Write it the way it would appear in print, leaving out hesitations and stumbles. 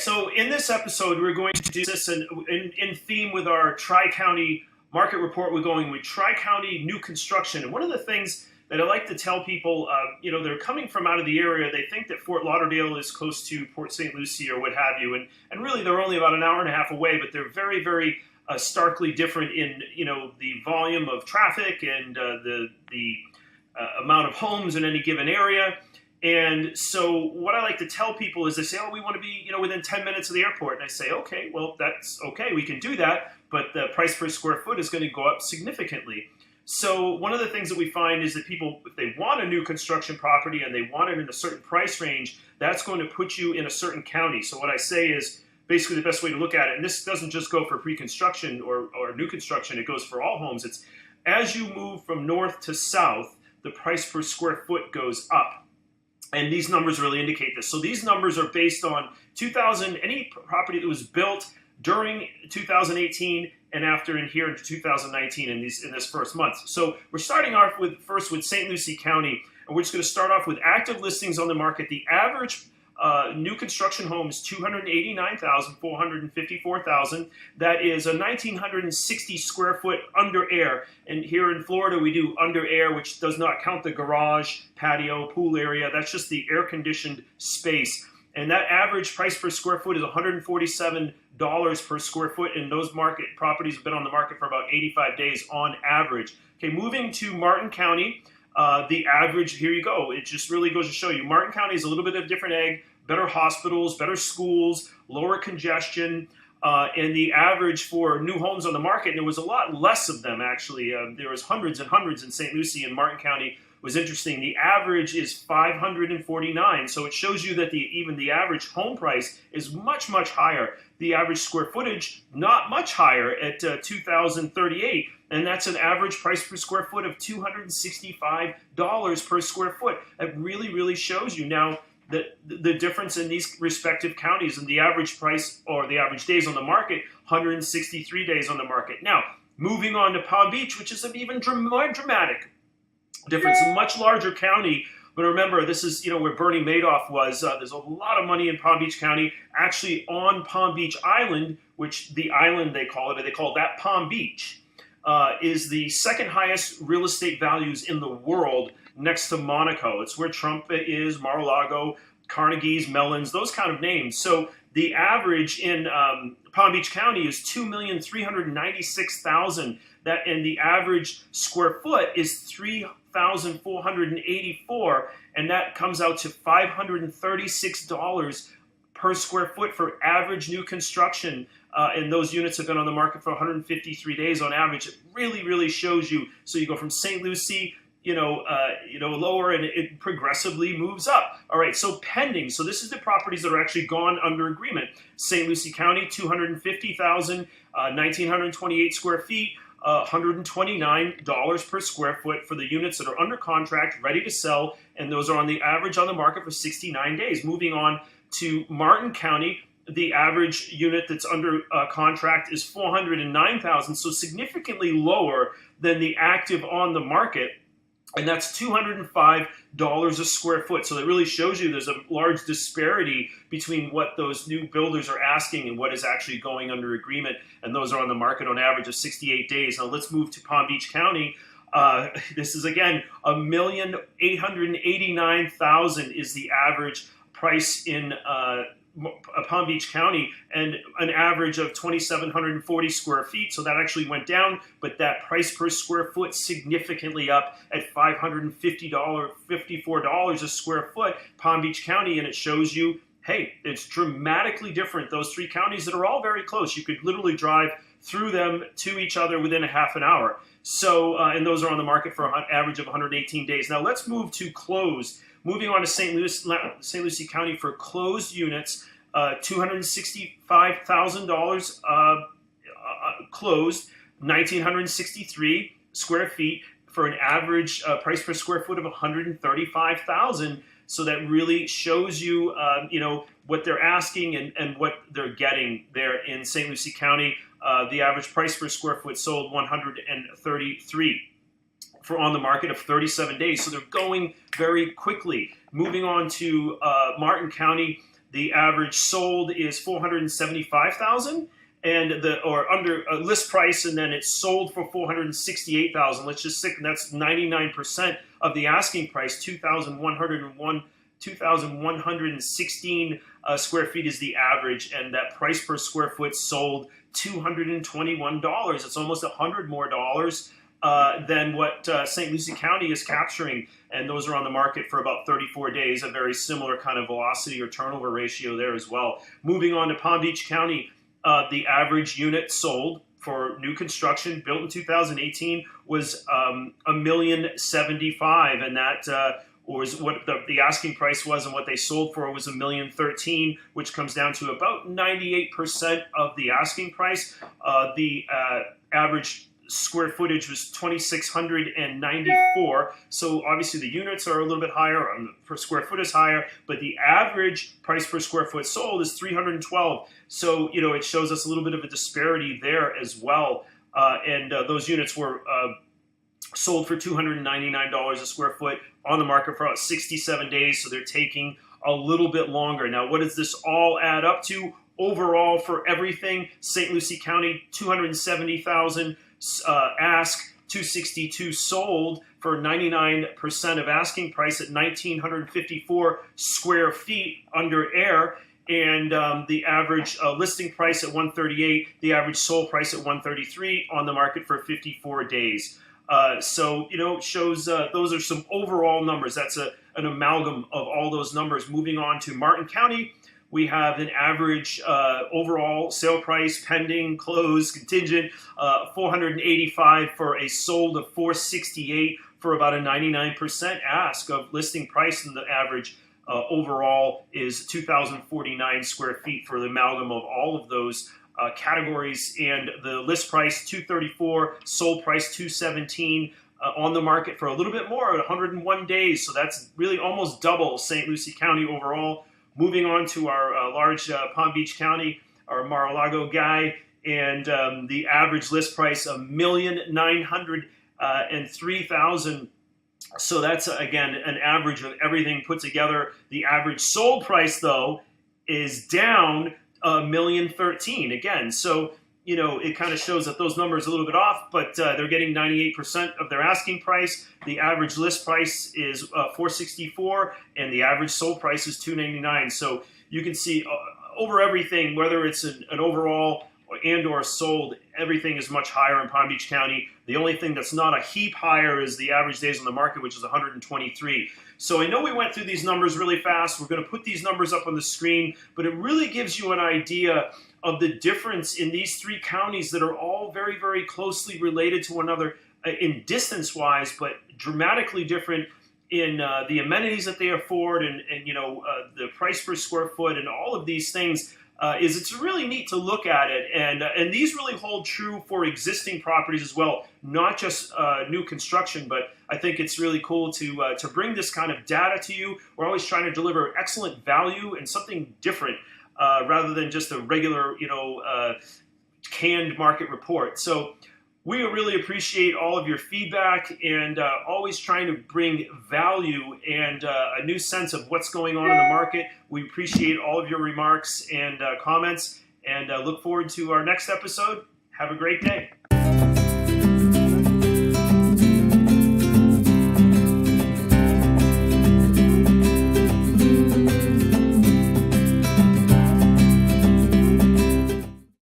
so in this episode, we're going to do this in theme with our Tri-County market report. We're going with Tri-County new construction. And one of the things that I like to tell people, they're coming from out of the area. They think that Fort Lauderdale is close to Port St. Lucie or what have you. And really, they're only about an hour and a half away, but they're very, very starkly different in, the volume of traffic and the amount of homes in any given area. And so what I like to tell people is they say, we want to be, within 10 minutes of the airport. And I say, okay, well, that's okay. We can do that. But the price per square foot is going to go up significantly. So one of the things that we find is that people, if they want a new construction property and they want it in a certain price range, that's going to put you in a certain county. So what I say is basically the best way to look at it, and this doesn't just go for pre-construction or new construction, it goes for all homes. It's as you move from north to south, the price per square foot goes up. And these numbers really indicate this. So these numbers are based on any property that was built during 2018 and after in here into 2019 in this first month. So we're starting off with St. Lucie County, and we're just going to start off with active listings on the market. The average new construction home is $289,454. That is a 1,960 square foot under air. And here in Florida, we do under air, which does not count the garage, patio, pool area. That's just the air conditioned space. And that average price per square foot is $147 per square foot. And those market properties have been on the market for about 85 days on average. Okay, moving to Martin County. The average, here you go. It just really goes to show you. Martin County is a little bit of a different egg. Better hospitals, better schools, lower congestion, and the average for new homes on the market, and there was a lot less of them actually. There was hundreds and hundreds in St. Lucie and Martin County. Was interesting. The average is $549, so it shows you that even the average home price is much, much higher. The average square footage, not much higher at $2,038, and that's an average price per square foot of $265 per square foot. That really, really shows you. Now, the difference in these respective counties and the average price or the average days on the market, 163 days on the market. Now, moving on to Palm Beach, which is an even more dramatic difference, a much larger county. But remember, this is where Bernie Madoff was. There's a lot of money in Palm Beach County. Actually, on Palm Beach Island, which the island they call that Palm Beach, is the second highest real estate values in the world, next to Monaco. It's where Trump is, Mar-a-Lago, Carnegie's, Mellon's, those kind of names. So the average in Palm Beach County is $2,396,000. And the average square foot is 3,484, and that comes out to $536 per square foot for average new construction. And those units have been on the market for 153 days on average. It really, really shows you. So you go from St. Lucie, lower, and it progressively moves up. All right, so pending. So this is the properties that are actually gone under agreement. St. Lucie County, $250,000, 1,928 square feet, $129 per square foot for the units that are under contract, ready to sell, and those are on the average on the market for 69 days. Moving on to Martin County, the average unit that's under contract is $409,000, so significantly lower than the active on the market. And that's $205 a square foot. So that really shows you there's a large disparity between what those new builders are asking and what is actually going under agreement. And those are on the market on average of 68 days. Now let's move to Palm Beach County. This is, again, $1,889,000 is the average price in Palm Beach County, and an average of 2,740 square feet. So that actually went down, but that price per square foot significantly up at $554 a square foot, Palm Beach County. And it shows you, hey, it's dramatically different. Those three counties that are all very close, you could literally drive through them to each other within a half an hour. So, and those are on the market for an average of 118 days. Now let's move to closed. Moving on to St. Lucie County for closed units, $265,000 closed, 1,963 square feet for an average price per square foot of $135,000. So that really shows you, what they're asking and what they're getting there in St. Lucie County. The average price per square foot sold $133 for on the market of 37 days. So they're going very quickly. Moving on to Martin County, The average sold is 475,000, and under list price, and then it's sold for 468,000. Let's just say that's 99% of the asking price. 2,116 square feet is the average, and that price per square foot sold $221. It's almost $100 more than what St. Lucie County is capturing, and those are on the market for about 34 days, a very similar kind of velocity or turnover ratio there as well. Moving on to Palm Beach County, the average unit sold for new construction built in 2018 was $1,075,000, and that was what the asking price was, and what they sold for was $1,013,000, which comes down to about 98% of the asking price. The average square footage was 2,694. So obviously the units are a little bit higher, per square foot is higher, but the average price per square foot sold is 312. So, it shows us a little bit of a disparity there as well. And those units were sold for $299 a square foot, on the market for about 67 days. So they're taking a little bit longer. Now, what does this all add up to? Overall, for everything, St. Lucie County, 270,000 ask, 262 sold for 99% of asking price at 1,954 square feet under air, and the average listing price at 138, the average sold price at 133, on the market for 54 days. So, it shows those are some overall numbers. That's an amalgam of all those numbers. Moving on to Martin County, we have an average overall sale price, pending, closed, contingent, $485 for a sold of $468 for about a 99% ask of listing price, and the average overall is 2,049 square feet for the amalgam of all of those categories, and the list price $234, sold price $217, on the market for a little bit more at 101 days. So that's really almost double St. Lucie County overall. Moving on to our large Palm Beach County, our Mar-a-Lago guy, and the average list price $1,903,000. So that's again an average of everything put together. The average sold price though is down $1,013,000 again. So, it kind of shows that those numbers are a little bit off, but they're getting 98% of their asking price. The average list price is $464, and the average sold price is $299. So you can see over everything, whether it's an overall or sold, everything is much higher in Palm Beach County. The only thing that's not a heap higher is the average days on the market, which is 123. So I know we went through these numbers really fast. We're going to put these numbers up on the screen, but it really gives you an idea of the difference in these three counties that are all very, very closely related to one another in distance-wise, but dramatically different in the amenities that they afford, and the price per square foot, and all of these things. It's really neat to look at it, and these really hold true for existing properties as well, not just new construction. But I think it's really cool to bring this kind of data to you. We're always trying to deliver excellent value and something different, rather than just a regular, canned market report. So we really appreciate all of your feedback, and always trying to bring value and a new sense of what's going on in the market. We appreciate all of your remarks and comments, and look forward to our next episode. Have a great day.